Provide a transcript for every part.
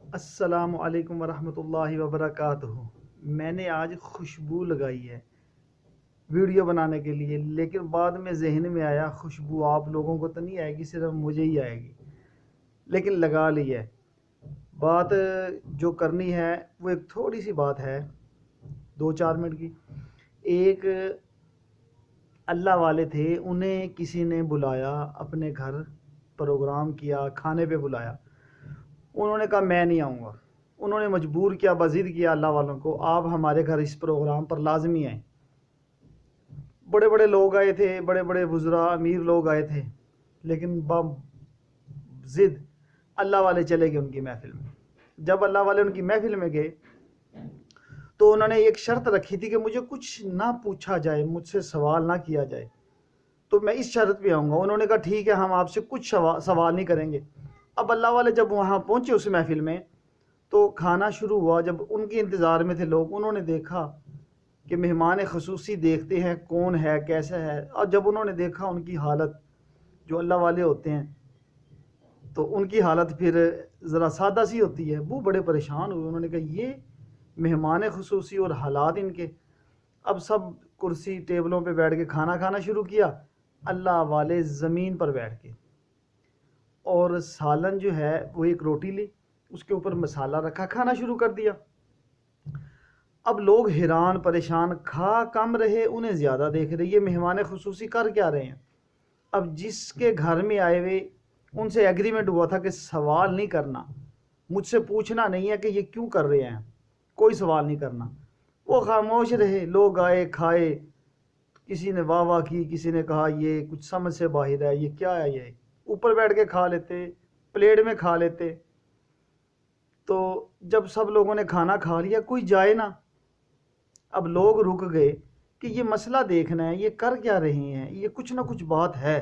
السلام علیکم ورحمۃ اللہ وبرکاتہ۔ میں نے آج خوشبو لگائی ہے ویڈیو بنانے کے لیے، لیکن بعد میں ذہن میں آیا خوشبو آپ لوگوں کو تو نہیں آئے گی، صرف مجھے ہی آئے گی، لیکن لگا لی ہے۔ بات جو کرنی ہے وہ ایک تھوڑی سی بات ہے، 2-4 منٹ کی۔ ایک اللہ والے تھے، انہیں کسی نے بلایا اپنے گھر، پروگرام کیا، کھانے پہ بلایا۔ انہوں نے کہا میں نہیں آؤں گا۔ انہوں نے مجبور کیا، بضد کیا اللہ والوں کو، آپ ہمارے گھر اس پروگرام پر لازمی آئیں۔ بڑے بڑے لوگ آئے تھے، بڑے بڑے وزراء، امیر لوگ آئے تھے، لیکن ضد اللہ والے چلے گئے ان کی محفل میں۔ جب اللہ والے ان کی محفل میں گئے تو انہوں نے ایک شرط رکھی تھی کہ مجھے کچھ نہ پوچھا جائے، مجھ سے سوال نہ کیا جائے، تو میں اس شرط پہ آؤں گا۔ انہوں نے کہا ٹھیک ہے، ہم آپ سے کچھ سوال نہیں کریں گے۔ اب اللہ والے جب وہاں پہنچے اس محفل میں تو کھانا شروع ہوا۔ جب ان کے انتظار میں تھے لوگ، انہوں نے دیکھا کہ مہمان خصوصی دیکھتے ہیں کون ہے، کیسا ہے، اور جب انہوں نے دیکھا ان کی حالت، جو اللہ والے ہوتے ہیں تو ان کی حالت پھر ذرا سادہ سی ہوتی ہے، وہ بڑے پریشان ہوئے۔ انہوں نے کہا یہ مہمان خصوصی اور حالات ان کے۔ اب سب کرسی ٹیبلوں پہ بیٹھ کے کھانا کھانا شروع کیا، اللہ والے زمین پر بیٹھ کے، اور سالن جو ہے وہ ایک روٹی لی، اس کے اوپر مسالہ رکھا، کھانا شروع کر دیا۔ اب لوگ حیران پریشان، کھا کم رہے انہیں زیادہ دیکھ رہے، یہ مہمان خصوصی کر کیا رہے ہیں۔ اب جس کے گھر میں آئے ہوئے ان سے ایگریمنٹ ہوا تھا کہ سوال نہیں کرنا، مجھ سے پوچھنا نہیں ہے کہ یہ کیوں کر رہے ہیں، کوئی سوال نہیں کرنا۔ وہ خاموش رہے، لوگ آئے کھائے، کسی نے واہ واہ کی، کسی نے کہا یہ کچھ سمجھ سے باہر ہے، یہ کیا ہے، یہ اوپر بیٹھ کے کھا لیتے، پلیٹ میں کھا لیتے۔ تو جب سب لوگوں نے کھانا کھا لیا، کوئی جائے نا، اب لوگ رک گئے کہ یہ مسئلہ دیکھنا ہے، یہ کر کیا رہے ہیں، یہ کچھ نہ کچھ بات ہے۔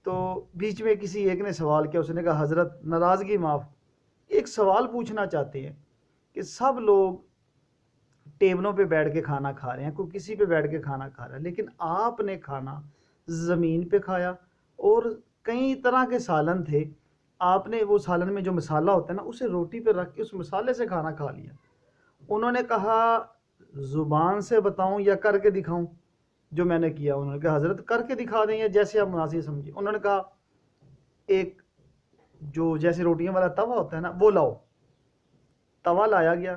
تو بیچ میں کسی ایک نے سوال کیا، اس نے کہا حضرت ناراضگی معاف، ایک سوال پوچھنا چاہتے ہیں کہ سب لوگ ٹیبلوں پہ بیٹھ کے کھانا کھا رہے ہیں، کوئی کسی پہ بیٹھ کے کھانا کھا رہا ہے، لیکن آپ نے کھانا زمین پہ کھایا، اور کئی طرح کے سالن تھے، آپ نے وہ سالن میں جو مسالہ ہوتا ہے نا، اسے روٹی پہ رکھ کے اس مسالے سے کھانا کھا لیا۔ انہوں نے کہا زبان سے بتاؤں یا کر کے دکھاؤں جو میں نے کیا؟ انہوں نے کہا حضرت کر کے دکھا دیں یا جیسے آپ مناسب سمجھے۔ انہوں نے کہا ایک جو جیسے روٹیاں والا توا ہوتا ہے نا، وہ لاؤ۔ توا لایا گیا،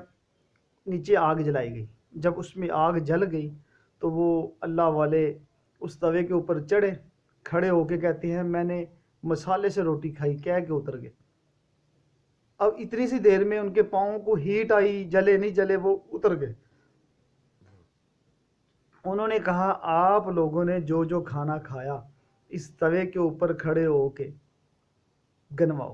نیچے آگ جلائی گئی۔ جب اس میں آگ جل گئی تو وہ اللہ والے اس توے کے اوپر چڑھے، کھڑے ہو کے کہتے ہیں میں نے مسالے سے روٹی کھائی، کہہ کے اتر گئے۔ اب اتنی سی دیر میں ان کے پاؤں کو ہیٹ آئی، جلے نہیں جلے، وہ اتر گئے۔ انہوں نے کہا آپ لوگوں نے جو جو کھانا کھایا اس توے کے اوپر کھڑے ہو کے گنواؤ،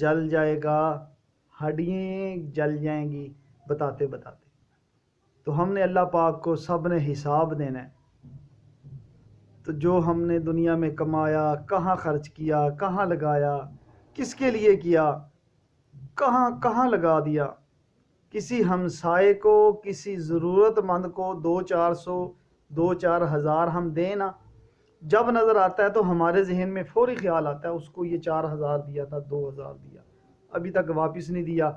جل جائے گا، ہڈیاں جل جائیں گی بتاتے بتاتے۔ تو ہم نے اللہ پاک کو سب نے حساب دینا ہے، تو جو ہم نے دنیا میں کمایا، کہاں خرچ کیا، کہاں لگایا، کس کے لیے کیا، کہاں کہاں لگا دیا، کسی ہمسائے کو، کسی ضرورت مند کو 200-400 2-4 ہزار ہم دیں نا، جب نظر آتا ہے تو ہمارے ذہن میں فوری خیال آتا ہے اس کو یہ 4,000 دیا تھا، 2,000 دیا، ابھی تک واپس نہیں دیا۔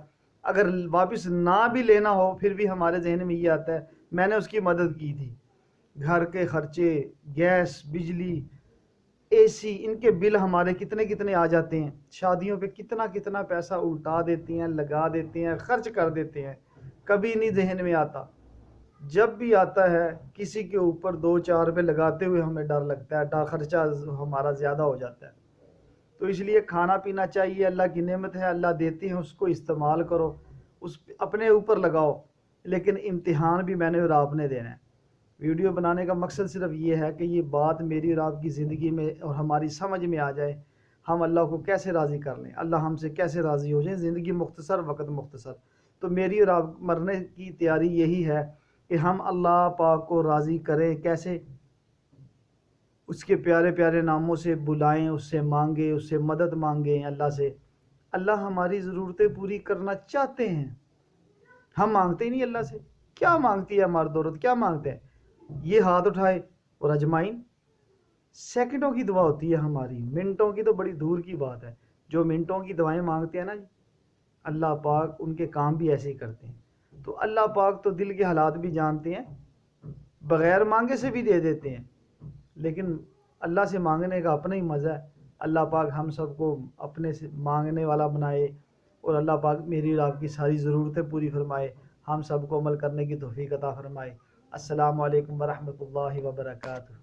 اگر واپس نہ بھی لینا ہو پھر بھی ہمارے ذہن میں یہ آتا ہے میں نے اس کی مدد کی تھی۔ گھر کے خرچے، گیس، بجلی، اے سی، ان کے بل ہمارے کتنے کتنے آ جاتے ہیں، شادیوں پہ کتنا کتنا پیسہ الٹا دیتے ہیں، لگا دیتے ہیں، خرچ کر دیتے ہیں، کبھی نہیں ذہن میں آتا۔ جب بھی آتا ہے کسی کے اوپر 2-4 روپے لگاتے ہوئے ہمیں ڈر لگتا ہے، خرچہ ہمارا زیادہ ہو جاتا ہے۔ تو اس لیے کھانا پینا چاہیے، اللہ کی نعمت ہے، اللہ دیتے ہیں، اس کو استعمال کرو، اس اپنے اوپر لگاؤ، لیکن امتحان بھی میں نے اور آپ نے دینا ہے۔ ویڈیو بنانے کا مقصد صرف یہ ہے کہ یہ بات میری اور آپ کی زندگی میں اور ہماری سمجھ میں آ جائے، ہم اللہ کو کیسے راضی کر لیں، اللہ ہم سے کیسے راضی ہو جائیں۔ زندگی مختصر، وقت مختصر، تو میری اور آپ مرنے کی تیاری یہی ہے کہ ہم اللہ پاک کو راضی کریں، کیسے؟ اس کے پیارے پیارے ناموں سے بلائیں، اس سے مانگیں، اس سے مدد مانگیں اللہ سے۔ اللہ ہماری ضرورتیں پوری کرنا چاہتے ہیں، ہم مانگتے ہی نہیں اللہ سے۔ کیا مانگتی ہے ہماری عورت، کیا مانگتے ہیں؟ یہ ہاتھ اٹھائے اور اجمائن، سیکنڈوں کی دعا ہوتی ہے ہماری، منٹوں کی تو بڑی دور کی بات ہے۔ جو منٹوں کی دعائیں مانگتے ہیں نا جی، اللہ پاک ان کے کام بھی ایسے ہی کرتے ہیں۔ تو اللہ پاک تو دل کے حالات بھی جانتے ہیں، بغیر مانگے سے بھی دے دیتے ہیں، لیکن اللہ سے مانگنے کا اپنا ہی مزہ ہے۔ اللہ پاک ہم سب کو اپنے سے مانگنے والا بنائے، اور اللہ پاک میری اور آپ کی ساری ضرورتیں پوری فرمائے، ہم سب کو عمل کرنے کی توفیق عطا فرمائے۔ السلام علیکم ورحمۃ اللہ وبرکاتہ۔